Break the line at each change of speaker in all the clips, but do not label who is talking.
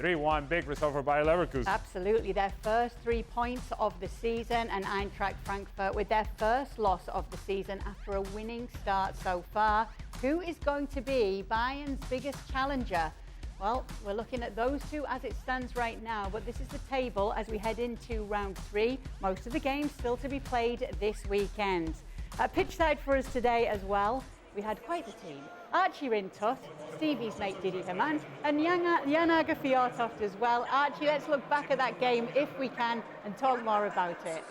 3-1, big result for Bayer Leverkusen.
Absolutely, their first 3 points of the season, and Eintracht Frankfurt with their first loss of the season after a winning start so far. Who is going to be Bayern's biggest challenger? Well, we're looking at those two as it stands right now, but this is the table as we head into round 3. Most of the games still to be played this weekend. Pitchside for us today as well, we had quite the team. Archie Rintut, Stevie's mate Didi Hamann, and Janaga Fjortoft as well. Archie, let's look back at that game if we can and talk more about it.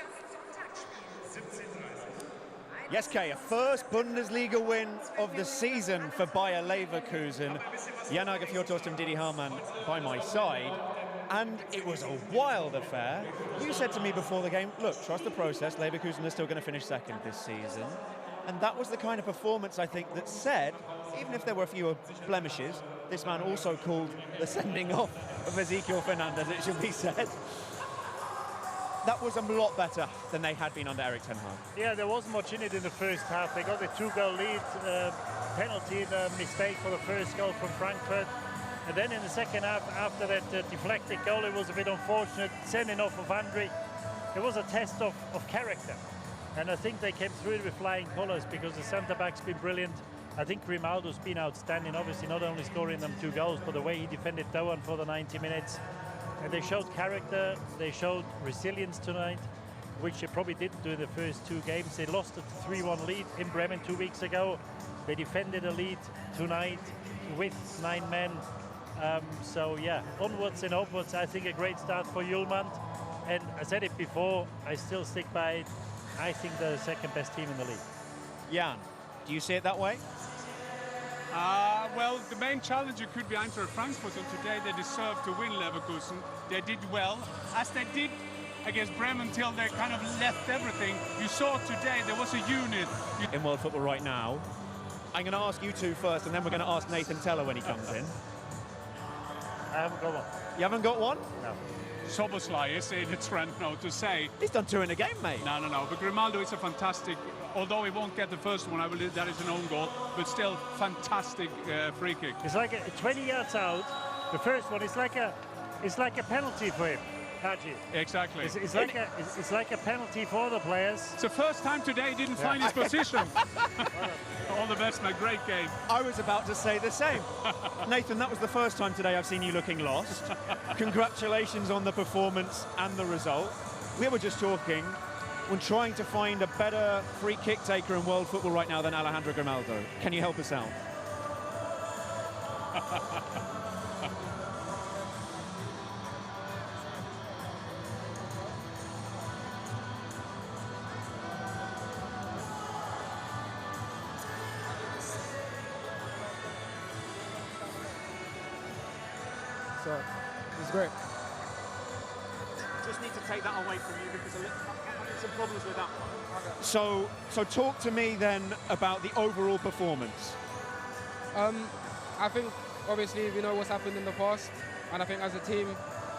Yes, Kay, a first Bundesliga win of the season for Bayer Leverkusen. Janaga Fjortoft and Didi Hamann by my side. And it was a wild affair. You said to me before the game, look, trust the process. Leverkusen are still going to finish second this season. And that was the kind of performance, I think, that said, even if there were fewer blemishes, this man also called the sending off of Ezekiel Fernandez, it should be said. That was a lot better than they had been under Erik ten Hag.
Yeah, there wasn't much in it in the first half. They got a 2-goal lead, penalty, the mistake for the first goal from Frankfurt. And then in the second half, after that deflected goal, it was a bit unfortunate, sending off of Andre. It was a test of character. And I think they came through it with flying colours because the centre-back's been brilliant. I think Grimaldo's been outstanding, obviously not only scoring them 2 goals, but the way he defended Doan for the 90 minutes. And they showed character, they showed resilience tonight, which they probably didn't do in the first 2 games. They lost a 3-1 lead in Bremen 2 weeks ago. They defended a lead tonight with 9 men. So yeah, onwards and upwards. I think a great start for Hjulmand. And I said it before, I still stick by it. I think they're the second best team in the league.
Jan, do you see it that way?
Well, the main challenger could be Eintracht Frankfurt, and today they deserve to win Leverkusen. They did well, as they did against Bremen until they kind of left everything. You saw today there was a unit.
In world football right now, I'm going to ask you two first, and then we're going to ask Nathan Teller when he comes in.
I haven't got one.
You haven't got one?
No.
Soboslai is in the trend now to say.
He's done 2 in a game, mate.
No. But Grimaldo is a fantastic, although he won't get the first one, I believe that is an own goal, but still fantastic free kick.
It's like 20 yards out. The first one is like a penalty for him. Haji.
Exactly.
It's like a penalty for the players.
It's the first time today he didn't find his position. All the best, mate. Great game.
I was about to say the same. Nathan, that was the first time today I've seen you looking lost. Congratulations on the performance and the result. We were just talking, when trying to find a better free kick taker in world football right now than Alejandro Grimaldo. Can you help us out?
So it's great.
Just need to take that away from you because I'm having some problems with that one. So talk to me then about the overall performance.
I think obviously we know what's happened in the past, and I think as a team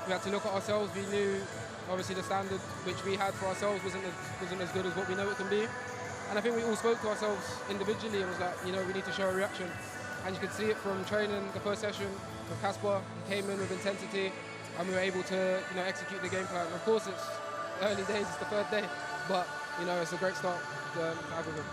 we had to look at ourselves. We knew obviously the standard which we had for ourselves wasn't as good as what we know it can be, and I think we all spoke to ourselves individually and was like, you know, we need to show a reaction, and you could see it from training the first session. With Kasper, he came in with intensity, and we were able to, you know, execute the game plan. Of course, it's early days; it's the 3rd day, but you know, it's a great start to have with him.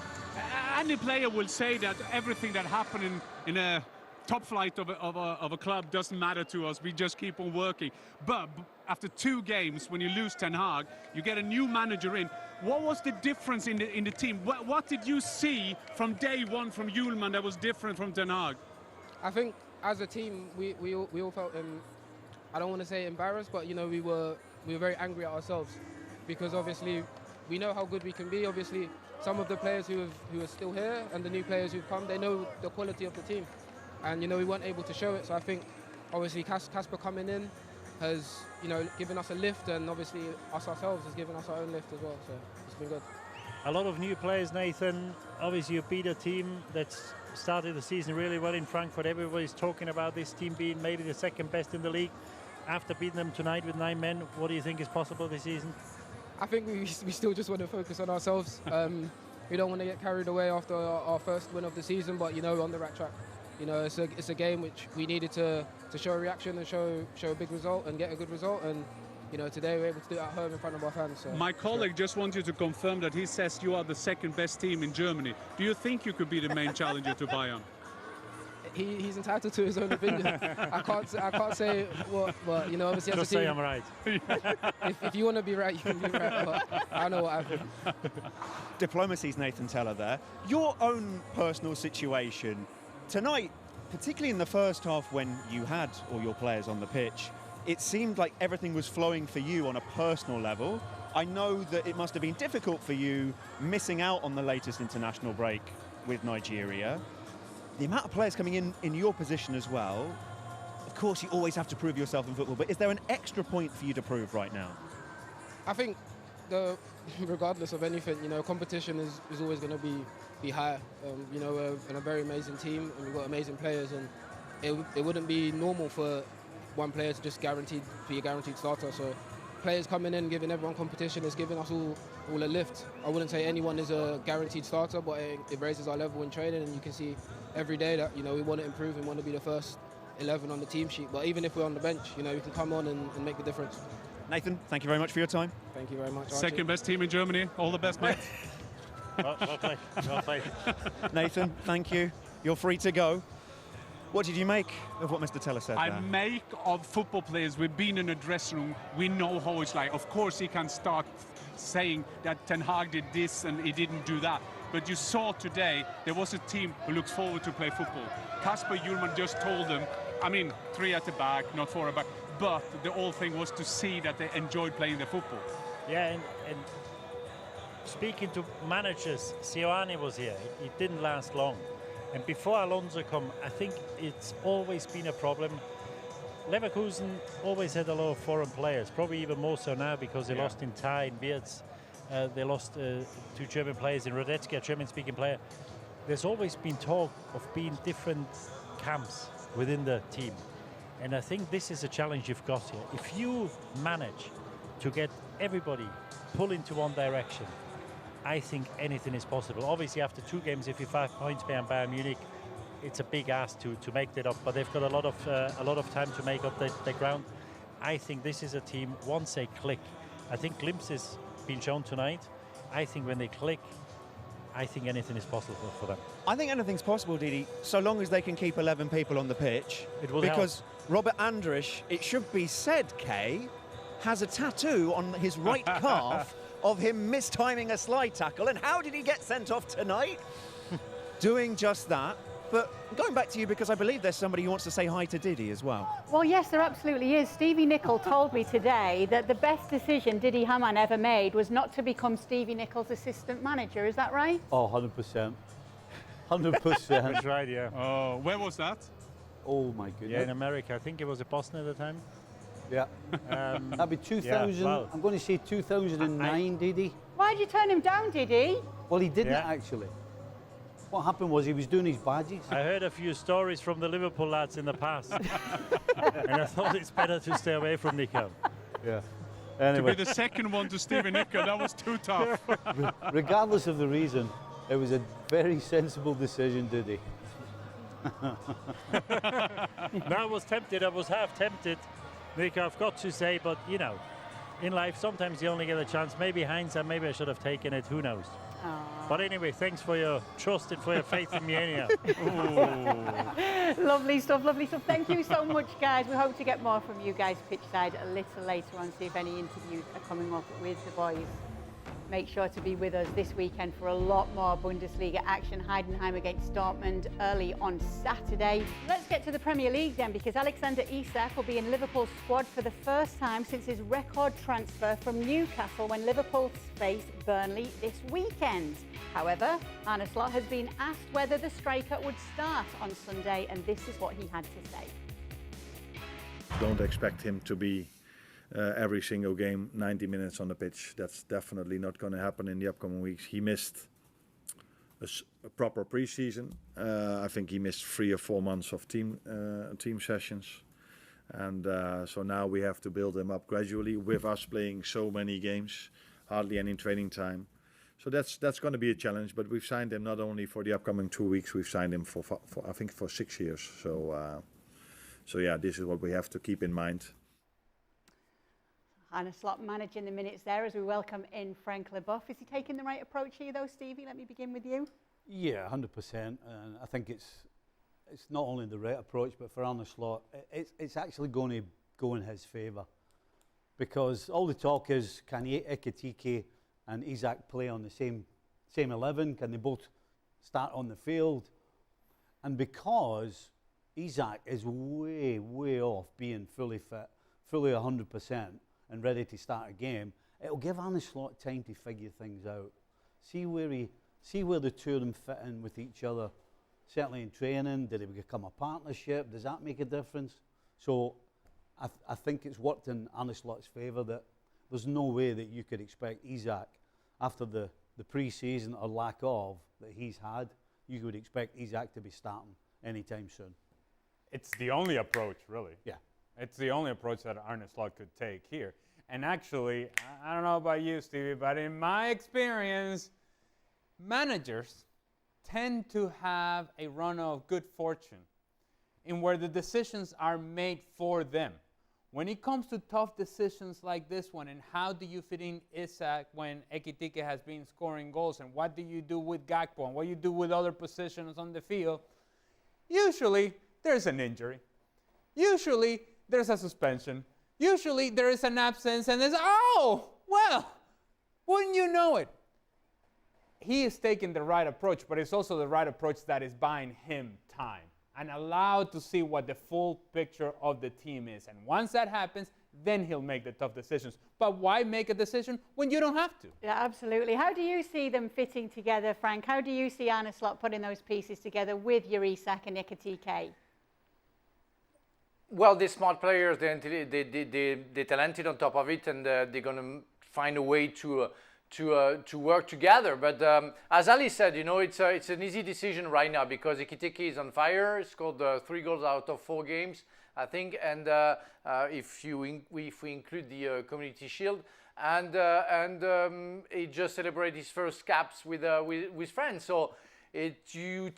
Any player will say that everything that happened in a top flight of a club doesn't matter to us. We just keep on working. But after 2 games, when you lose Ten Hag, you get a new manager in. What was the difference in the team? What did you see from day one from Hjulmand that was different from Ten Hag?
I think as a team, we all felt, I don't want to say embarrassed, but you know, we were very angry at ourselves because obviously we know how good we can be. Obviously, some of the players who are still here and the new players who've come, they know the quality of the team, and you know, we weren't able to show it. So I think obviously Kasper coming in has, you know, given us a lift, and obviously us ourselves has given us our own lift as well. So it's been good.
A lot of new players, Nathan. Obviously, you beat a team that's started the season really well in Frankfurt. Everybody's talking about this team being maybe the 2nd best in the league. After beating them tonight with 9 men, what do you think is possible this season?
I think we still just want to focus on ourselves. We don't want to get carried away after our first win of the season, but you know, we're on the right track. You know, it's a game which we needed to show a reaction and show a big result and get a good result. And you know, today we're able to do it at home in front of our fans. So.
My colleague just wants you to confirm that he says you are the second best team in Germany. Do you think you could be the main challenger to Bayern?
He's entitled to his own opinion. I can't say what, but you know, obviously
Just
as a team,
say I'm right.
if you want to be right, you can be right. But I know what I think.
Diplomacy's Nathan Teller there. Your own personal situation tonight, particularly in the first half when you had all your players on the pitch, it seemed like everything was flowing for you on a personal level. I know that it must have been difficult for you missing out on the latest international break with Nigeria. The amount of players coming in your position as well, of course you always have to prove yourself in football, but is there an extra point for you to prove right now?
I think regardless of anything, you know, competition is always going to be high. You know, we're in a very amazing team and we've got amazing players, and it wouldn't be normal for one player to just be a guaranteed starter. So players coming in, giving everyone competition is giving us all a lift. I wouldn't say anyone is a guaranteed starter, but it raises our level in training, and you can see every day that, you know, we want to improve and want to be the first 11 on the team sheet. But even if we're on the bench, you know, we can come on and make the difference.
Nathan, thank you very much for your time.
Thank you very much, Archie.
Second best team in Germany. All the best, mate.
Well played. Well played.
Nathan, thank you. You're free to go. What did you make of what Mr. Teller said
I
there?
make of football players. We've been in a dressing room. We know how it's like. Of course, he can start saying that Ten Hag did this and he didn't do that. But you saw today there was a team who looks forward to play football. Kasper Hjulmand just told them, I mean, 3 at the back, not 4 at the back. But the whole thing was to see that they enjoyed playing the football.
Yeah, and speaking to managers, Sioane was here. It didn't last long. And before Alonso come, I think it's always been a problem. Leverkusen always had a lot of foreign players, probably even more so now because they lost in Tai and Wirtz. They lost 2 German players in Radetzky, a German-speaking player. There's always been talk of being different camps within the team. And I think this is a challenge you've got here. If you manage to get everybody pull into one direction, I think anything is possible. Obviously, after 2 games, if you're 5 points behind Bayern Munich, it's a big ask to make that up. But they've got a lot of time to make up the ground. I think this is a team, once they click, I think glimpses been shown tonight. I think when they click, I think anything is possible for them.
I think anything's possible, Didi, so long as they can keep 11 people on the pitch.
It will
because
help.
Robert Andrich, it should be said, Kay, has a tattoo on his right calf of him mistiming a slide tackle. And how did he get sent off tonight? Doing just that. But going back to you, because I believe there's somebody who wants to say hi to Didi as well.
Well, yes, there absolutely is. Stevie Nicol told me today that the best decision Didi Hamann ever made was not to become Stevie Nichol's assistant manager. Is that right?
Oh, 100%. 100%.
That's right, yeah.
Oh, where was that?
Oh, my goodness.
Yeah, in America. I think it was a Boston at the time.
Yeah. That'd be 2000.
Yeah, wow.
I'm going to say 2009, Didi.
Why'd you turn him down, Didi?
Well, he didn't
Yeah.
actually. What happened was he was doing his badges.
I heard a few stories from the Liverpool lads in the past. And I thought it's better to stay away from Nico.
Yeah.
To
Anyway,
be the second one to Steven Nicol, that was too tough.
regardless of the reason, it was a very sensible decision, Didi.
No, I was tempted. I was half tempted, Nico, I've got to say. But, you know, in life, sometimes you only get a chance. Maybe hindsight, maybe I should have taken it. Who knows? But anyway, thanks for your trust and for your faith in me anyhow.
Lovely stuff, lovely stuff. Thank you so much, guys. We hope to get more from you guys pitchside a little later on, see if any interviews are coming up with the boys. Make sure to be with us this weekend for a lot more Bundesliga action. Heidenheim against Dortmund early on Saturday. Let's get to the Premier League then, because Alexander Isak will be in Liverpool's squad for the first time since his record transfer from Newcastle when Liverpool face Burnley this weekend. However, Arne has been asked whether the striker would start on Sunday, and this is what he had to say.
Don't expect him to be every single game 90 minutes on the pitch. That's definitely not going to happen in the upcoming weeks. He missed a proper preseason. I think he missed 3 or 4 months of team sessions. And so now we have to build him up gradually with us playing so many games, hardly any training time. So that's going to be a challenge. But we've signed him not only for the upcoming 2 weeks. We've signed him for I think for 6 years. So yeah, this is what we have to keep in mind.
Arne Slot managing the minutes there as we welcome in Frank Leboeuf. Is he taking the right approach here, though, Stevie? Let me begin with you.
Yeah, 100%. And I think it's not only the right approach, but for Arne Slot, it's actually going to go in his favour. Because all the talk is, can Ekitike and Isak play on the same 11? Can they both start on the field? And because Isak is way off being fully fit, fully 100%, and ready to start a game, it'll give Arne Slot time to figure things out. See where the two of them fit in with each other. Certainly in training, did it become a partnership? Does that make a difference? So I think it's worked in Arne Slot's favour that there's no way that you could expect Isak, after the pre-season or lack of that he's had, you would expect Isak to be starting anytime soon.
It's the only approach, really.
Yeah.
It's the only approach that Arne Slot could take here. And actually, I don't know about you, Stevie, but in my experience, managers tend to have a run of good fortune in where the decisions are made for them. When it comes to tough decisions like this one, and how do you fit in Isak when Ekitike has been scoring goals, and what do you do with Gakpo, and what you do with other positions on the field, usually there's an injury. Usually there's a suspension. Usually there is an absence, and there's, oh, well, wouldn't you know it? He is taking the right approach, but it's also the right approach that is buying him time and allowed to see what the full picture of the team is. And once that happens, then he'll make the tough decisions. But why make a decision when you don't have to?
Yeah, absolutely. How do you see them fitting together, Frank? How do you see Arne Slot putting those pieces together with your Isak and Ekitike?
Well, they're smart players, they're talented on top of it, and they're going to find a way to work together. But as Ali said, you know, it's an easy decision right now because Ekitike is on fire. He scored 3 goals out of 4 games, I think, and if we include the Community Shield, and he just celebrated his first caps with friends. So you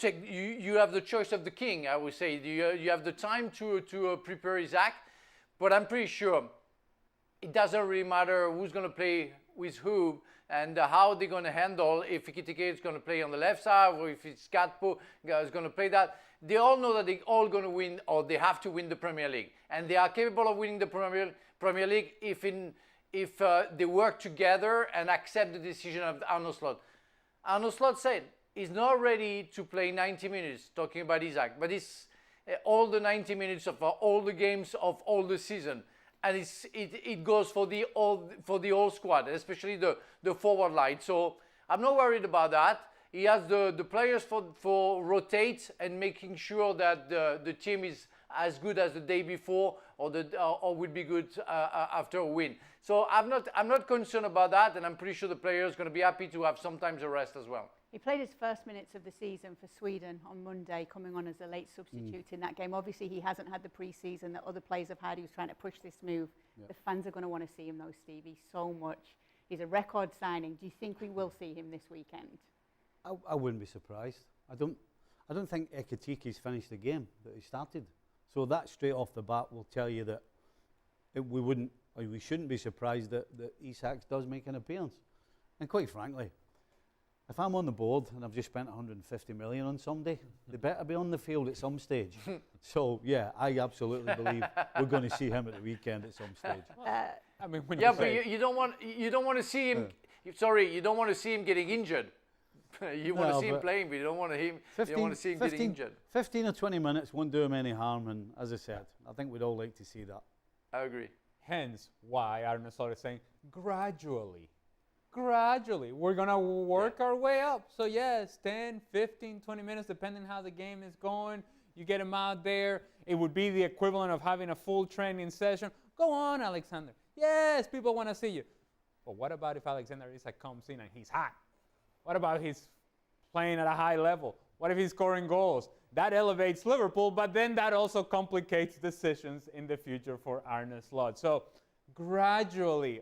have the choice of the king, I would say. You have the time to prepare Isak, but I'm pretty sure it doesn't really matter who's going to play with who and how they're going to handle if Ekitike is going to play on the left side or if it's Gakpo is going to play that. They all know that they're all going to win, or they have to win the Premier League, and they are capable of winning the Premier League if they work together and accept the decision of Arne Slot. Arne Slot said he's not ready to play 90 minutes, talking about Isak, but it's all the 90 minutes of all the games of all the season. And it goes for the whole squad, especially the forward line. So I'm not worried about that. He has the players for rotate and making sure that the team is as good as the day before or would be good after a win. So I'm not concerned about that, and I'm pretty sure the players are going to be happy to have sometimes a rest as well.
He played his first minutes of the season for Sweden on Monday, coming on as a late substitute in that game. Obviously, he hasn't had the pre-season that other players have had. He was trying to push this move. Yep. The fans are going to want to see him, though, Stevie, so much. He's a record signing. Do you think we will see him this weekend?
I wouldn't be surprised. I don't think Ekitike's finished the game that he started. So that straight off the bat will tell you that we shouldn't be surprised that Isak does make an appearance. And quite frankly, if I'm on the board and I've just spent 150 million on somebody, they better be on the field at some stage. So yeah, I absolutely believe we're going to see him at the weekend at some stage.
I mean, when
but you don't want to see him. Sorry, you don't want to see him getting injured. You want to see him playing, but you don't want to see him getting injured.
15 or 20 minutes won't do him any harm, and as I said, I think we'd all like to see that.
I agree.
Hence why Arne Slot is saying gradually, we're going to work our way up. So yes, 10, 15, 20 minutes, depending how the game is going. You get him out there. It would be the equivalent of having a full training session. Go on, Alexander. Yes, people want to see you. But what about if Alexander Isak comes in and he's hot? What about he's playing at a high level? What if he's scoring goals? That elevates Liverpool, but then that also complicates decisions in the future for Arne Slot. So gradually,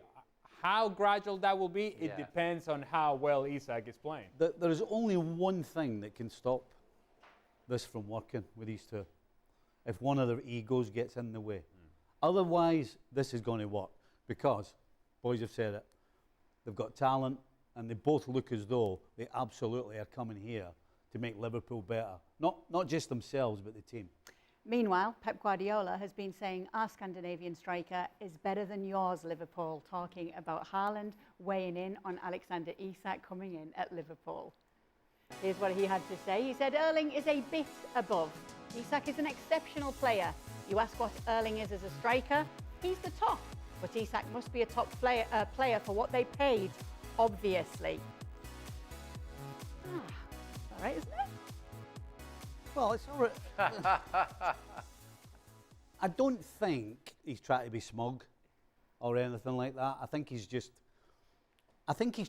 How gradual that will be, it depends on how well Isak is playing.
There is only one thing that can stop this from working with these two. If one of their egos gets in the way. Otherwise, this is going to work. Because, boys have said it, they've got talent, and they both look as though they absolutely are coming here to make Liverpool better. Not just themselves, but the team.
Meanwhile, Pep Guardiola has been saying our Scandinavian striker is better than yours, Liverpool, talking about Haaland weighing in on Alexander Isak coming in at Liverpool. Here's what he had to say. He said, Erling is a bit above. Isak is an exceptional player. You ask what Erling is as a striker, he's the top. But Isak must be a top player for what they paid, obviously. All right, isn't it?
Well, it's all right. I don't think he's trying to be smug or anything like that. I think he's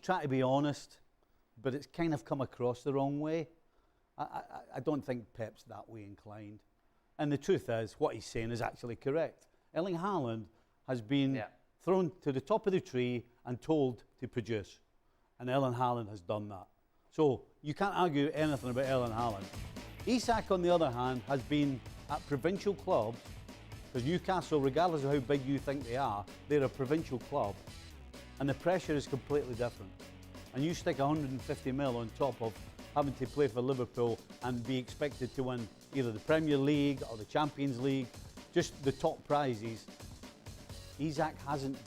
trying to be honest, but it's kind of come across the wrong way. I don't think Pep's that way inclined. And the truth is, what he's saying is actually correct. Erling Haaland has been thrown to the top of the tree and told to produce. And Erling Haaland has done that. So you can't argue anything about Erling Haaland. Isak, on the other hand, has been at provincial clubs, because Newcastle, regardless of how big you think they are, they're a provincial club, and the pressure is completely different. And you stick 150 mil on top of having to play for Liverpool and be expected to win either the Premier League or the Champions League, just the top prizes. Isak hasn't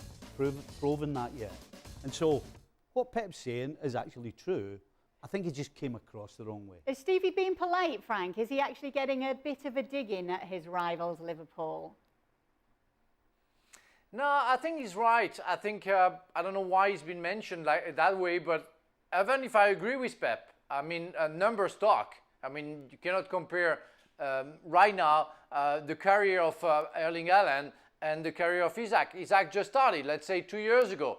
proven that yet. And so what Pep's saying is actually true. I think he just came across the wrong way.
Is Stevie being polite, Frank? Is he actually getting a bit of a dig in at his rivals, Liverpool?
No, I think he's right. I think, I don't know why he's been mentioned like that way, but even if I agree with Pep, I mean, numbers talk. I mean, you cannot compare right now the career of Erling Haaland and the career of Isak. Isak just started, let's say 2 years ago.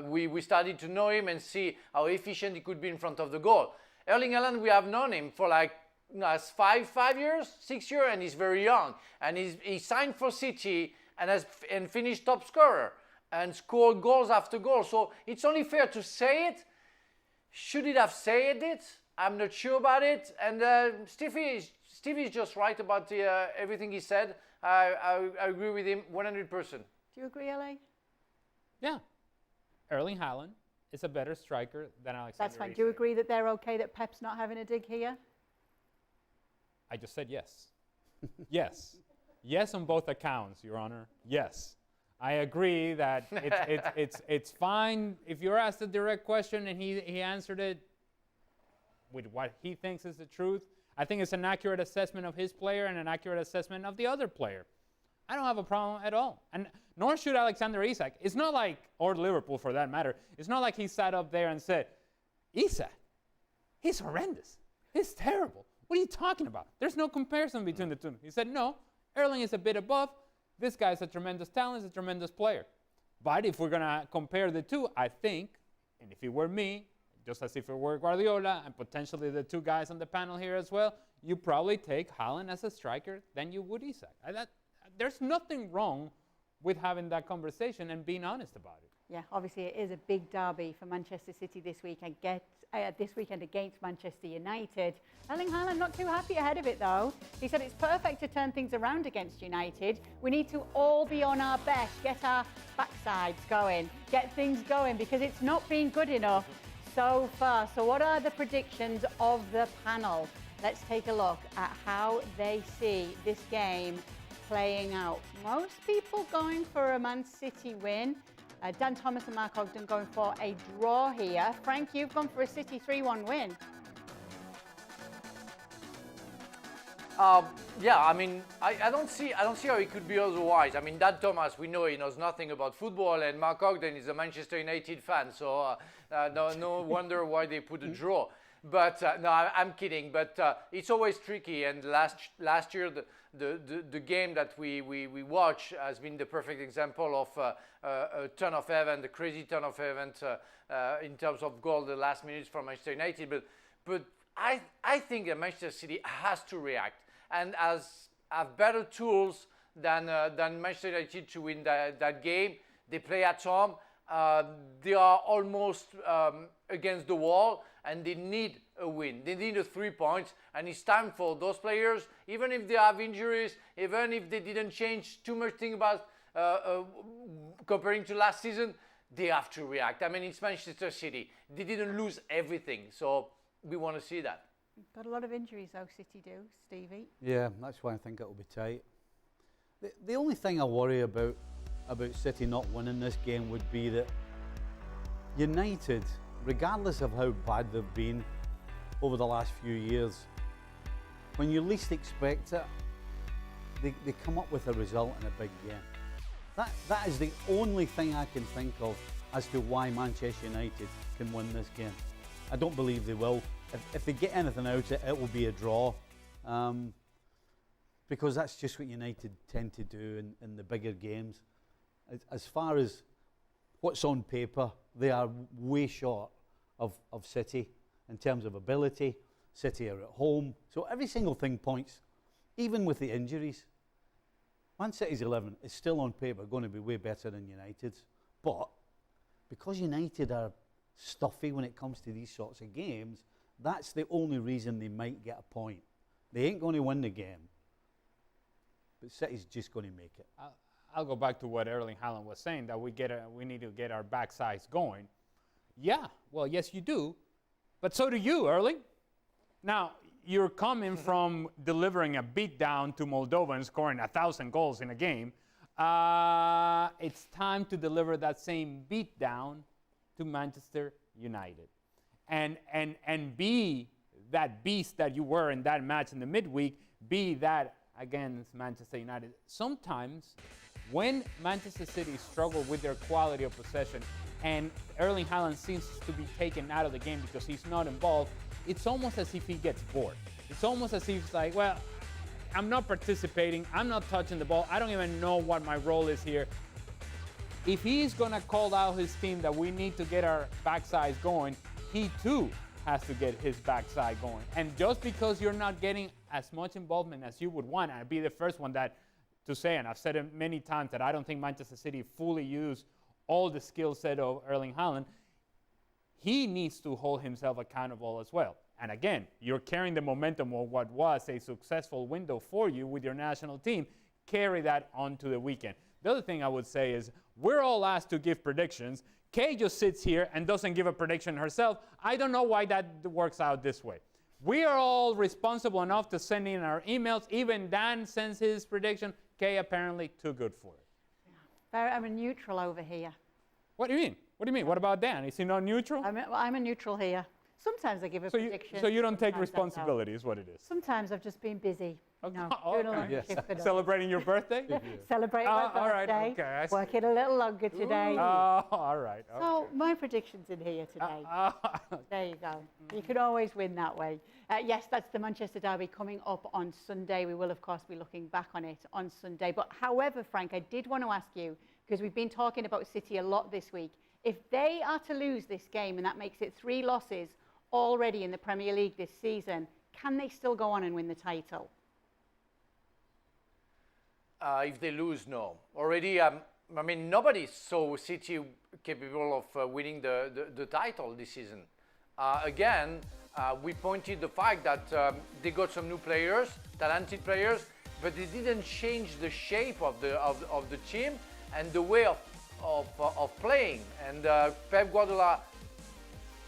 We started to know him and see how efficient he could be in front of the goal. Erling Haaland, we have known him for like 5 years, 6 years, and he's very young. And he signed for City and finished top scorer and scored goals after goals. So it's only fair to say it. Should it have said it? I'm not sure about it. And Stevie is just right about everything he said. I agree with him 100%.
Do you agree, LA?
Yeah. Erling Haaland is a better striker than Alexander
That's fine.
Isak.
Do you agree that they're okay that Pep's not having a dig here?
I just said yes. Yes. Yes on both accounts, Your Honor. Yes. I agree that it's fine if you're asked a direct question and he answered it with what he thinks is the truth. I think it's an accurate assessment of his player and an accurate assessment of the other player. I don't have a problem at all. And nor should Alexander Isak. It's not like, or Liverpool for that matter, it's not like he sat up there and said, Isak, he's horrendous. He's terrible. What are you talking about? There's no comparison between the two. He said, no, Erling is a bit above. This guy's a tremendous talent, he's a tremendous player. But if we're going to compare the two, I think, and if it were me, just as if it were Guardiola and potentially the two guys on the panel here as well, you probably take Haaland as a striker than you would Isak. There's nothing wrong with having that conversation and being honest about it.
Yeah, obviously it is a big derby for Manchester City this weekend against Manchester United. Erling Haaland not too happy ahead of it though. He said it's perfect to turn things around against United. We need to all be on our best, get our backsides going, get things going because it's not been good enough so far. So what are the predictions of the panel? Let's take a look at how they see this game playing out. Most people going for a Man City win. Dan Thomas and Mark Ogden going for a draw here. Frank, you've gone for a City 3-1 win.
Yeah, I mean, I don't see how it could be otherwise. I mean, Dan Thomas, we know he knows nothing about football, and Mark Ogden is a Manchester United fan, so no wonder why they put a draw. But no, I'm kidding. But it's always tricky. And last year, the game that we watch has been the perfect example of a turn of event, a crazy turn of event in terms of goal the last minutes from Manchester United. But I think that Manchester City has to react and have better tools than Manchester United to win that game. They play at home. they are almost against the wall, and they need a win. They need 3 points, and it's time for those players, even if they have injuries, even if they didn't change too much thing about comparing to last season, they have to react. I mean, it's Manchester City. They didn't lose everything, so we want to see that.
Got a lot of injuries, though, City do, Stevie.
Yeah, that's why I think it'll be tight. The only thing I worry about City not winning this game would be that United, regardless of how bad they've been over the last few years, when you least expect it, they come up with a result in a big game. That is the only thing I can think of as to why Manchester United can win this game. I don't believe they will. If they get anything out of it, it will be a draw. Because that's just what United tend to do in the bigger games. As far as what's on paper, they are way short of City in terms of ability. City are at home. So every single thing points, even with the injuries. Man City's 11 is still on paper going to be way better than United's. But because United are stuffy when it comes to these sorts of games, that's the only reason they might get a point. They ain't going to win the game, but City's just going to make it.
I'll go back to what Erling Haaland was saying, that we need to get our backsides going. Yeah, well, yes, you do, but so do you, Erling. Now, you're coming from delivering a beatdown to Moldova and scoring 1,000 goals in a game. It's time to deliver that same beatdown to Manchester United. And be that beast that you were in that match in the midweek, be that against Manchester United. Sometimes when Manchester City struggle with their quality of possession and Erling Haaland seems to be taken out of the game because he's not involved, it's almost as if he gets bored. It's almost as if he's like, well, I'm not participating, I'm not touching the ball, I don't even know what my role is here. If he's going to call out his team that we need to get our backsides going, he too has to get his backside going. And just because you're not getting as much involvement as you would want, and I'd be the first one to say, and I've said it many times, that I don't think Manchester City fully used all the skill set of Erling Haaland, he needs to hold himself accountable as well. And again, you're carrying the momentum of what was a successful window for you with your national team. Carry that onto the weekend. The other thing I would say is we're all asked to give predictions. Kay just sits here and doesn't give a prediction herself. I don't know why that works out this way. We are all responsible enough to send in our emails. Even Dan sends his prediction. Kay apparently too good for it.
I'm a neutral over here.
What do you mean? What do you mean? What about Dan? Is he not neutral?
I'm a neutral here. Sometimes I give a prediction.
So you don't take responsibility is what it is?
Sometimes I've just been busy.
Okay.
No, doing a lot of shit for
Celebrating your birthday?
Celebrating my birthday.
All right, okay.
Working a little longer today.
All right. Okay.
So my prediction's in here today. There you go. You can always win that way. Yes, that's the Manchester Derby coming up on Sunday. We will, of course, be looking back on it on Sunday. But however, Frank, I did want to ask you, because we've been talking about City a lot this week, if they are to lose this game, and that makes it 3 losses already in the Premier League this season, can they still go on and win the title?
If they lose, no. Already, I mean, nobody saw City capable of winning the title this season. Again, we pointed the fact that they got some new players, talented players, but they didn't change the shape of the team and the way of playing. And Pep Guardiola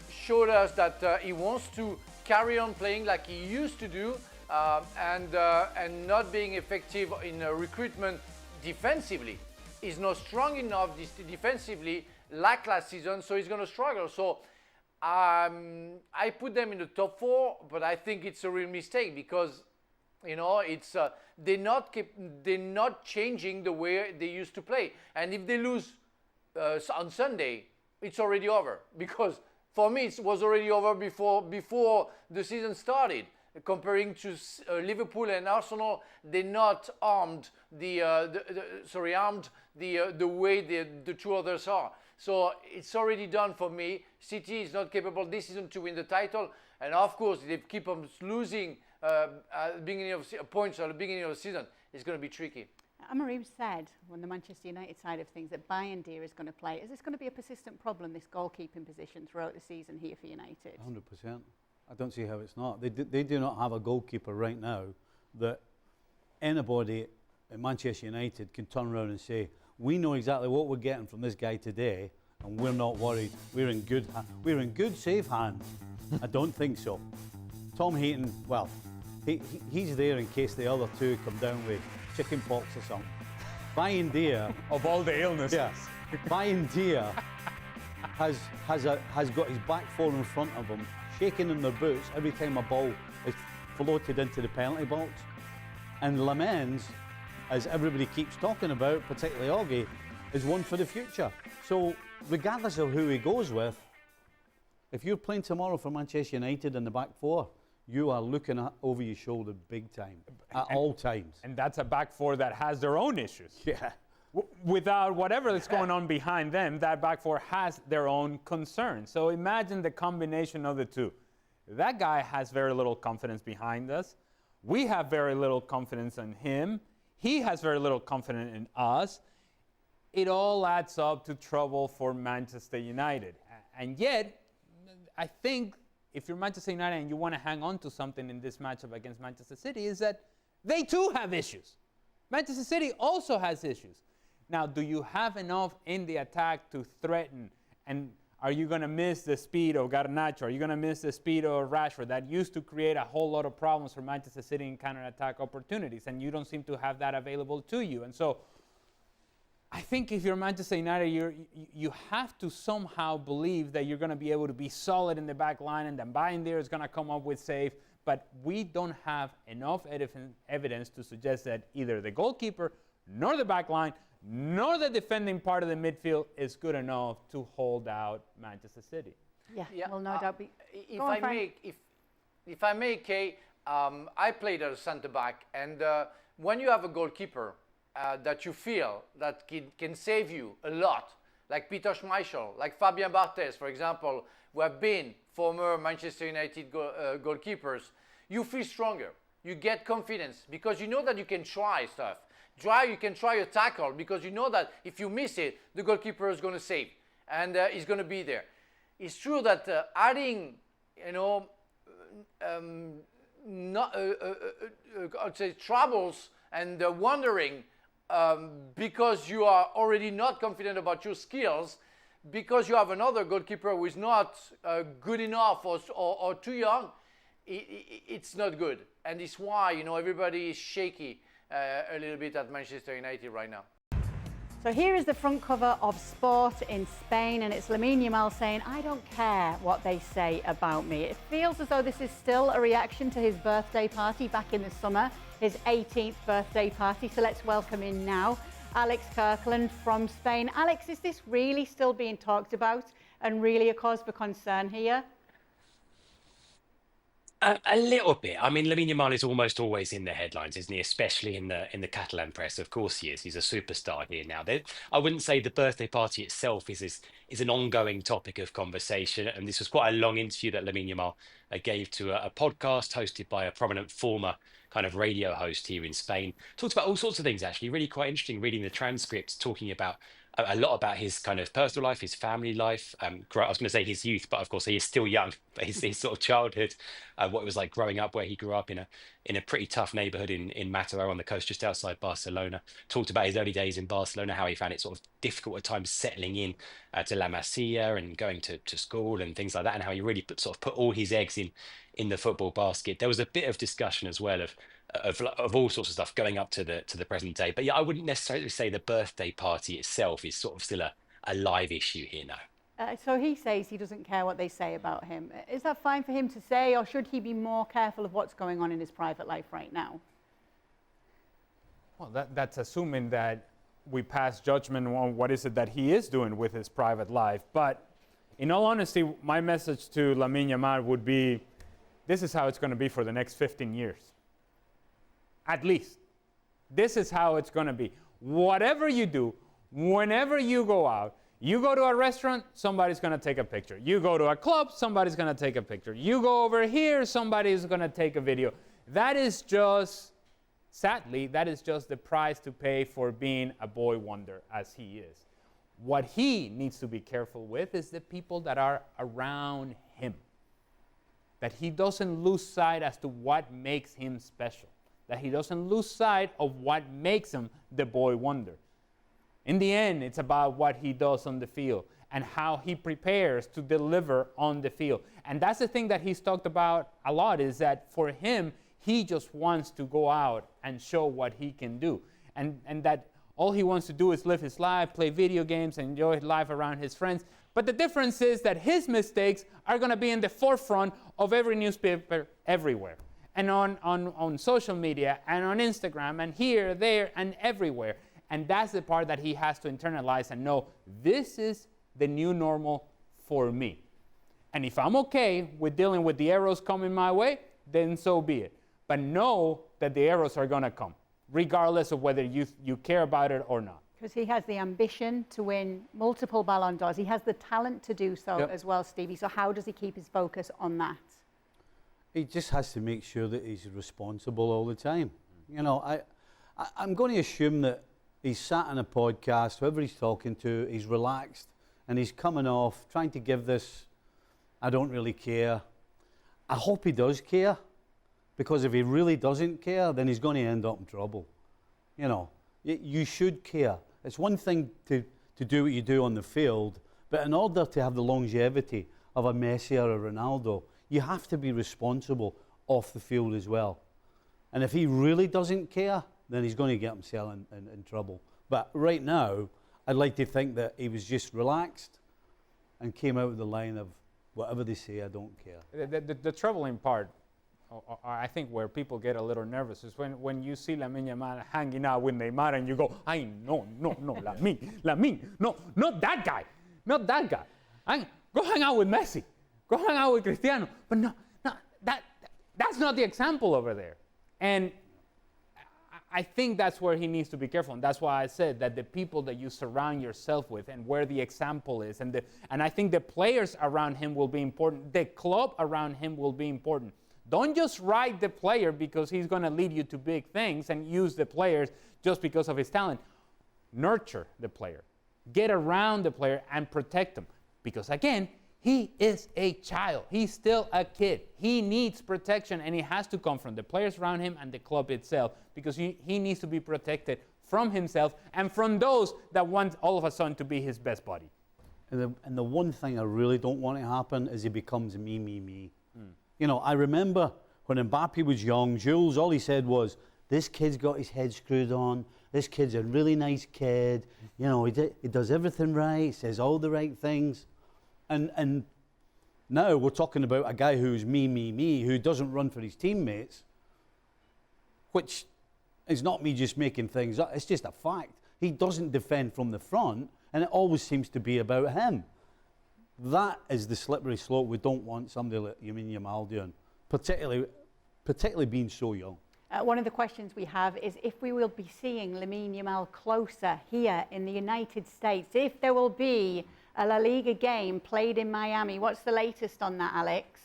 showed us that he wants to carry on playing like he used to do, and not being effective in recruitment defensively. He's not strong enough defensively like last season, so he's going to struggle. So I put them in the top 4, but I think it's a real mistake because, you know, it's they're not changing the way they used to play. And if they lose on Sunday, it's already over, because for me it was already over before the season started. Comparing to Liverpool and Arsenal, they're not armed the way the 2 others are. So it's already done for me. City is not capable this season to win the title, and of course, if they keep on losing at the beginning of points at the beginning of the season, it's going to be tricky.
Amorim said, on the Manchester United side of things, that Bayern Dia is going to play. Is this going to be a persistent problem, this goalkeeping position, throughout the season here for United?
100%. I don't see how it's not. They do not have a goalkeeper right now that anybody at Manchester United can turn around and say, we know exactly what we're getting from this guy today, and we're not worried. We're in good, safe hands. I don't think so. Tom Heaton, well, he's there in case the other two come down with chicken pox or something. Bayern Dia,
of all the illnesses.
Yeah, Bayern Dia has got his back four in front of him, shaking in their boots every time a ball is floated into the penalty box. And Lamine's, as everybody keeps talking about, particularly Augie, is one for the future. So regardless of who he goes with, if you're playing tomorrow for Manchester United in the back four, you are looking over your shoulder big time, at all times.
And that's a back four that has their own issues.
Yeah.
Without whatever is going on behind them, that back four has their own concerns. So imagine the combination of the two. That guy has very little confidence behind us. We have very little confidence in him. He has very little confidence in us. It all adds up to trouble for Manchester United. And yet, I think if you're Manchester United and you want to hang on to something in this matchup against Manchester City, is that they too have issues. Manchester City also has issues. Now, do you have enough in the attack to threaten? And are you going to miss the speed of Garnacho? Are you going to miss the speed of Rashford? That used to create a whole lot of problems for Manchester City in counter-attack opportunities, and you don't seem to have that available to you. And so I think if you're Manchester United, you have to somehow believe that you're going to be able to be solid in the back line, and then Bayern there is going to come up with save. But we don't have enough evidence to suggest that either the goalkeeper, nor the back line, nor the defending part of the midfield is good enough to hold out Manchester City.
Yeah, well, no doubt.
If I may, Kay, I played as a centre-back, and when you have a goalkeeper that you feel that can save you a lot, like Peter Schmeichel, like Fabian Barthez, for example, who have been former Manchester United goalkeepers, you feel stronger. You get confidence because you know that you can try stuff. You can try a tackle because you know that if you miss it, the goalkeeper is going to save and he's going to be there. It's true that adding, I'd say troubles and wondering because you are already not confident about your skills, because you have another goalkeeper who is not good enough or too young, it's not good. And it's why, everybody is shaky a little bit at Manchester United right now.
So here is the front cover of Sport in Spain, and it's Lamine Yamal saying, I don't care what they say about me. It feels as though this is still a reaction to his birthday party back in the summer, his 18th birthday party. So let's welcome in now Alex Kirkland from Spain. Alex, is this really still being talked about and really a cause for concern here?
A little bit. I mean, Lamine Yamal is almost always in the headlines, isn't he? Especially in the Catalan press. Of course he is. He's a superstar here now. I wouldn't say the birthday party itself is an ongoing topic of conversation. And this was quite a long interview that Lamine Yamal gave to a podcast hosted by a prominent former kind of radio host here in Spain. Talked about all sorts of things, actually. Really quite interesting reading the transcripts, talking about a lot about his kind of personal life, his family life. I was going to say his youth, but of course he is still young. But his sort of childhood, what it was like growing up, where he grew up in a pretty tough neighborhood in Mataró on the coast just outside Barcelona. Talked about his early days in Barcelona, how he found it sort of difficult at times settling in to La Masia and going to school and things like that, and how he really put all his eggs in the football basket. There was a bit of discussion as well of all sorts of stuff going up to the present day. But yeah, I wouldn't necessarily say the birthday party itself is sort of still a live issue here now.
So he says he doesn't care what they say about him. Is that fine for him to say, or should he be more careful of what's going on in his private life right now?
Well, that's assuming that we pass judgment on what is it that he is doing with his private life. But in all honesty, my message to Lamine Yamal would be, this is how it's going to be for the next 15 years. At least. This is how it's going to be. Whatever you do, whenever you go out, you go to a restaurant, somebody's going to take a picture. You go to a club, somebody's going to take a picture. You go over here, somebody's going to take a video. That is just sadly, that is just the price to pay for being a boy wonder as he is. What he needs to be careful with is the people that are around him. That he doesn't lose sight as to what makes him special. That he doesn't lose sight of what makes him the boy wonder. In the end, it's about what he does on the field and how he prepares to deliver on the field. And that's the thing that he's talked about a lot, is that for him, he just wants to go out and show what he can do. And that all he wants to do is live his life, play video games, and enjoy life around his friends. But the difference is that his mistakes are going to be in the forefront of every newspaper everywhere. And on social media, and on Instagram, and here, there, and everywhere. And that's the part that he has to internalize and know, this is the new normal for me. And if I'm okay with dealing with the arrows coming my way, then so be it. But know that the arrows are going to come, regardless of whether you care about it or not.
Because he has the ambition to win multiple Ballon d'Ors. He has the talent to do so as well, Stevie. So how does he keep his focus on that?
He just has to make sure that he's responsible all the time. You know, I'm going to assume that he's sat on a podcast, whoever he's talking to, he's relaxed, and he's coming off, trying to give this, I don't really care. I hope he does care, because if he really doesn't care, then he's going to end up in trouble. You know, you should care. It's one thing to do what you do on the field, but in order to have the longevity of a Messi or a Ronaldo, you have to be responsible off the field as well. And if he really doesn't care, then he's going to get himself in trouble. But right now, I'd like to think that he was just relaxed and came out with the line of, whatever they say, I don't care.
The troubling part, I think where people get a little nervous, is when you see Lamine Yamal hanging out with Neymar and you go, ay, no, Lamine, no, not that guy. Go hang out with Messi. Go hang out with Cristiano. But no, that's not the example over there. And I think that's where he needs to be careful. And that's why I said that the people that you surround yourself with and where the example is, and I think the players around him will be important. The club around him will be important. Don't just ride the player because he's going to lead you to big things and use the players just because of his talent. Nurture the player. Get around the player and protect him. Because again, he is a child. He's still a kid. He needs protection, and it has to come from the players around him and the club itself, because he needs to be protected from himself and from those that want all of a sudden to be his best buddy.
And the one thing I really don't want to happen is he becomes me. You know, I remember when Mbappe was young, Jules, all he said was, this kid's got his head screwed on, this kid's a really nice kid, you know, he does everything right, he says all the right things. And now we're talking about a guy who's me, who doesn't run for his teammates, which is not me just making things up, it's just a fact. He doesn't defend from the front, and it always seems to be about him. That is the slippery slope we don't want somebody like Lamine Yamal doing, particularly being so young.
One of the questions we have is if we will be seeing Lamine Yamal closer here in the United States, if there will be a La Liga game played in Miami. What's the latest on that, Alex?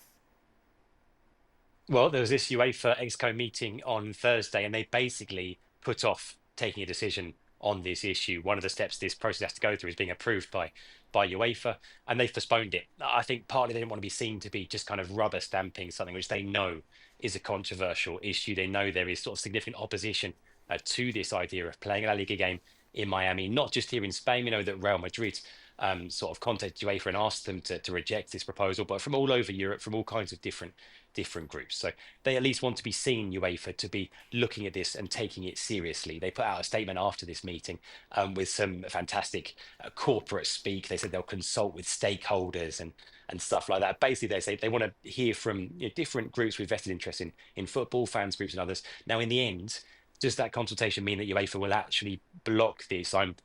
Well, there was this UEFA Exco meeting on Thursday, and they basically put off taking a decision on this issue. One of the steps this process has to go through is being approved by UEFA, and they've postponed it. I think partly they didn't want to be seen to be just kind of rubber stamping something which they know is a controversial issue. They know there is sort of significant opposition to this idea of playing a La Liga game in Miami, not just here in Spain. We know that Real Madrid sort of contacted UEFA and asked them to reject this proposal, but from all over Europe, from all kinds of different groups. So they at least want to be seen, UEFA, to be looking at this and taking it seriously. They put out a statement after this meeting with some fantastic corporate speak. They said they'll consult with stakeholders and stuff like that. Basically, they say they want to hear from different groups with vested interest in football, fans groups and others. Now, in the end, does that consultation mean that UEFA will actually block this? I'm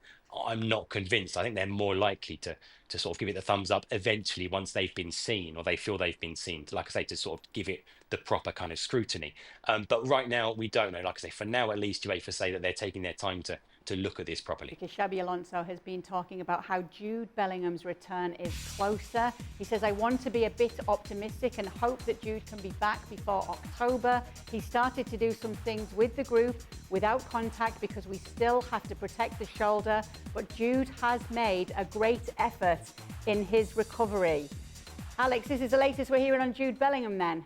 not convinced. I think they're more likely to sort of give it the thumbs up eventually once they've been seen, or they feel they've been seen, like I say, to sort of give it the proper kind of scrutiny. But right now, we don't know. Like I say, for now at least, UEFA say that they're taking their time to to look at this properly.
Because Xabi Alonso has been talking about how Jude Bellingham's return is closer. He says, I want to be a bit optimistic and hope that Jude can be back before October. He started to do some things with the group without contact because we still have to protect the shoulder. But Jude has made a great effort in his recovery. Alex, this is the latest we're hearing on Jude Bellingham then.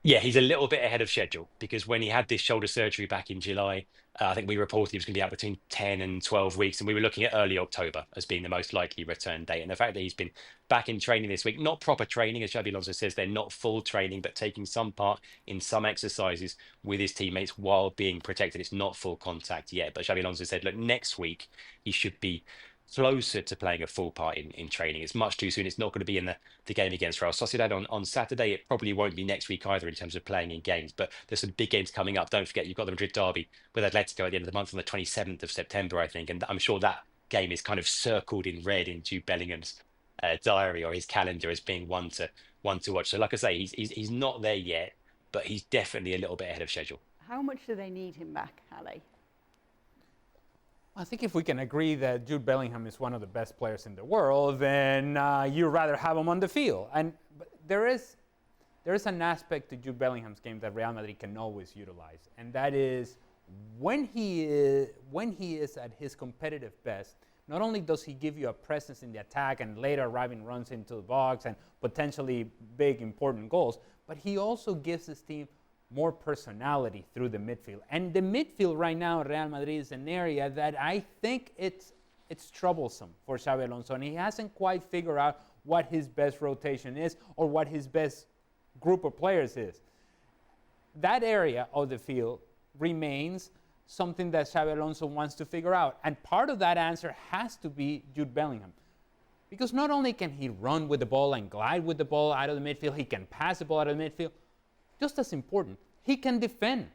Yeah, he's a little bit ahead of schedule because when he had this shoulder surgery back in July, I think we reported he was going to be out between 10 and 12 weeks, and we were looking at early October as being the most likely return date. And the fact that he's been back in training this week, not proper training, as Xabi Alonso says, they're not full training, but taking some part in some exercises with his teammates while being protected. It's not full contact yet, but Xabi Alonso said, look, next week he should be closer to playing a full part in training. It's much too soon. It's not going to be in the game against Real Sociedad on Saturday. It probably won't be next week either in terms of playing in games, but there's some big games coming up. Don't forget, you've got the Madrid derby with Atletico at the end of the month on the 27th of September, I think, and I'm sure that game is kind of circled in red in Jude Bellingham's diary or his calendar as being one to watch. So like I say, he's not there yet, but he's definitely a little bit ahead of schedule.
How much do they need him back, Ali?
I think if we can agree that Jude Bellingham is one of the best players in the world, then you'd rather have him on the field. And there is an aspect to Jude Bellingham's game that Real Madrid can always utilize, and that is when he is at his competitive best. Not only does he give you a presence in the attack and later arriving runs into the box and potentially big important goals, but he also gives his team more personality through the midfield. And the midfield right now at Real Madrid is an area that I think it's troublesome for Xabi Alonso, and he hasn't quite figured out what his best rotation is or what his best group of players is. That area of the field remains something that Xabi Alonso wants to figure out, and part of that answer has to be Jude Bellingham. Because not only can he run with the ball and glide with the ball out of the midfield, he can pass the ball out of the midfield. Just as important, he can defend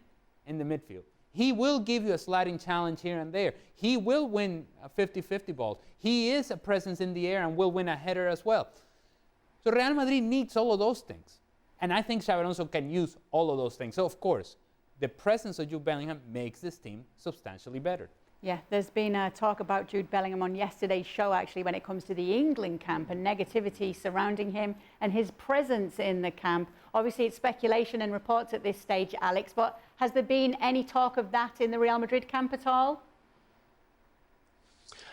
in the midfield. He will give you a sliding challenge here and there. He will win a 50-50 balls. He is a presence in the air and will win a header as well. So Real Madrid needs all of those things. And I think Xabi Alonso can use all of those things. So, of course, the presence of Jude Bellingham makes this team substantially better.
Yeah, there's been talk about Jude Bellingham on yesterday's show, actually, when it comes to the England camp and negativity surrounding him and his presence in the camp. Obviously, it's speculation and reports at this stage, Alex, but has there been any talk of that in the Real Madrid camp at all?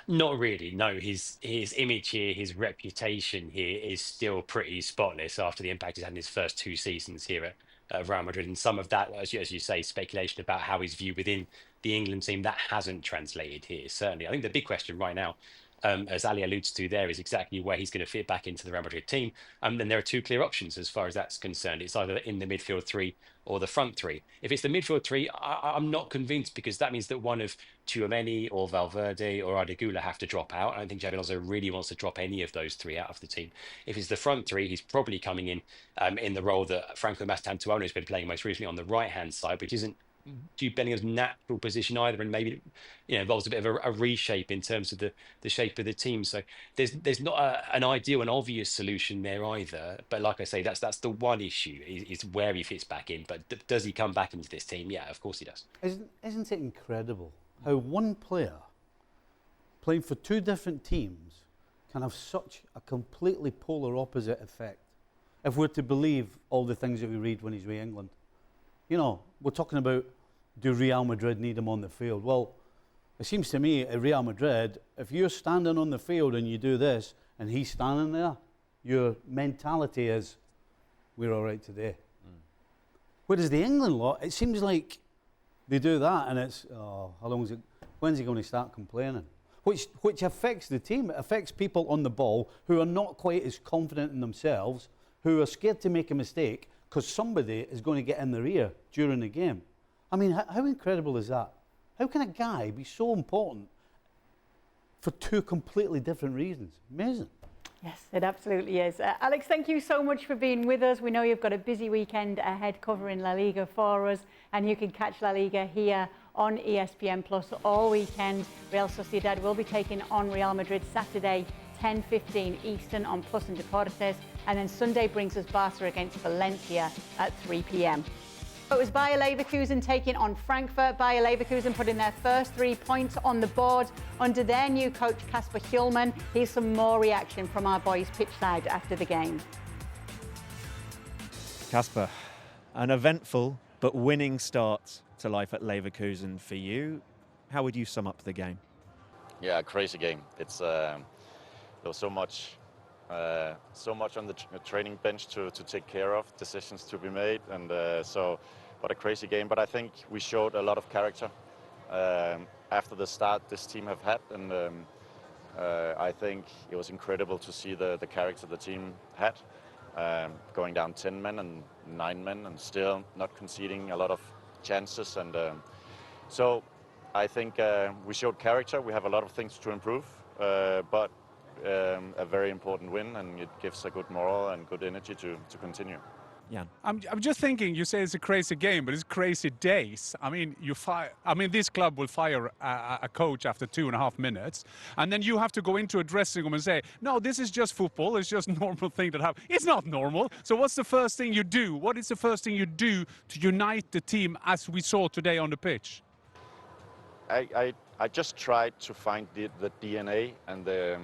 Not really, no. His image here, his reputation here is still pretty spotless after the impact he's had in his first 2 seasons here at Real Madrid. And some of that, as you say, speculation about how he's viewed within the England team, that hasn't translated here, certainly. I think the big question right now, as Ali alludes to there, is exactly where he's going to fit back into the Real Madrid team. And there are 2 clear options as far as that's concerned. It's either in the midfield 3 or the front 3. If it's the midfield 3, I'm not convinced, because that means that one of Tchouaméni or Valverde or Arda have to drop out. I don't think Xabi Alonso really wants to drop any of those 3 out of the team. If it's the front 3, he's probably coming in the role that Franco Mastantuono has been playing most recently on the right-hand side, which isn't Jude Bellingham's natural position either, and maybe involves a bit of a reshape in terms of the shape of the team. So there's not an ideal and obvious solution there either. But like I say, that's the one issue is where he fits back in. But does he come back into this team? Yeah, of course he does.
Isn't it incredible how one player playing for 2 different teams can have such a completely polar opposite effect, if we're to believe all the things that we read when he's with England? You know, we're talking about, do Real Madrid need him on the field? Well, it seems to me at Real Madrid, if you're standing on the field and you do this and he's standing there, your mentality is, we're all right today. Whereas the England lot, it seems like they do that and it's, when's he going to start complaining? Which affects the team. It affects people on the ball who are not quite as confident in themselves, who are scared to make a mistake, because somebody is going to get in their ear during the game. I mean, how incredible is that? How can a guy be so important for 2 completely different reasons? Amazing.
Yes, it absolutely is. Alex, thank you so much for being with us. We know you've got a busy weekend ahead covering La Liga for us, and you can catch La Liga here on ESPN Plus all weekend. Real Sociedad will be taking on Real Madrid Saturday, 10:15 Eastern on Plus and Deportes, and then Sunday brings us Barca against Valencia at 3 p.m. It was Bayer Leverkusen taking on Frankfurt. Bayer Leverkusen putting their first 3 points on the board under their new coach, Kasper Hjulmand. Here's some more reaction from our boys pitchside after the game.
Kasper, an eventful but winning start to life at Leverkusen for you. How would you sum up the game?
Yeah, crazy game. It's there was so much on the training bench to take care of, decisions to be made, and so what a crazy game. But I think we showed a lot of character after the start this team have had, and I think it was incredible to see the character the team had, going down 10 men and 9 men and still not conceding a lot of chances, and so I think we showed character. We have a lot of things to improve, but a very important win, and it gives a good moral and good energy to continue.
Yeah.
I'm just thinking, you say it's a crazy game, but it's crazy days. I mean, this club will fire a coach after 2.5 minutes, and then you have to go into a dressing room and say, no, this is just football, it's just a normal thing that happens. It's not normal. So what's the first thing you do? What is the first thing you do to unite the team as we saw today on the pitch?
I just tried to find the DNA and the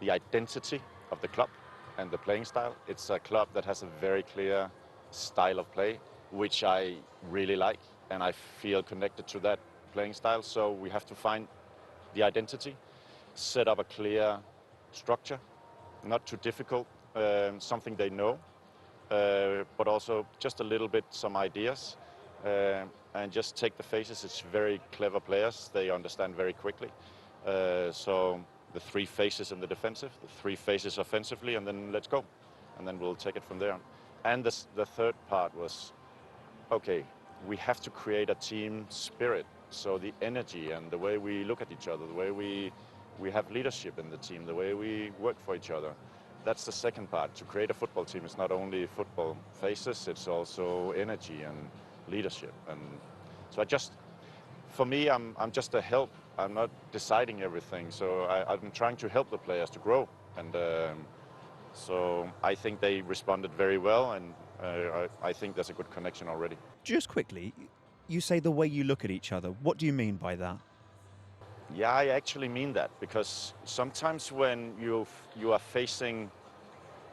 identity of the club and the playing style. It's a club that has a very clear style of play, which I really like, and I feel connected to that playing style. So we have to find the identity, set up a clear structure, not too difficult, something they know, but also just a little bit some ideas, and just take the phases. It's very clever players. They understand very quickly. So the 3 phases in the defensive, the 3 phases offensively, and then let's go. And then we'll take it from there. And the third part was, okay, we have to create a team spirit. So the energy and the way we look at each other, the way we have leadership in the team, the way we work for each other. That's the second part. To create a football team is not only football phases, it's also energy and leadership. And so for me, I'm just a help. I'm not deciding everything, so I'm trying to help the players to grow, and so I think they responded very well, and I think there's a good connection already.
Just quickly, you say the way you look at each other. What do you mean by that?
Yeah, I actually mean that, because sometimes when you are facing,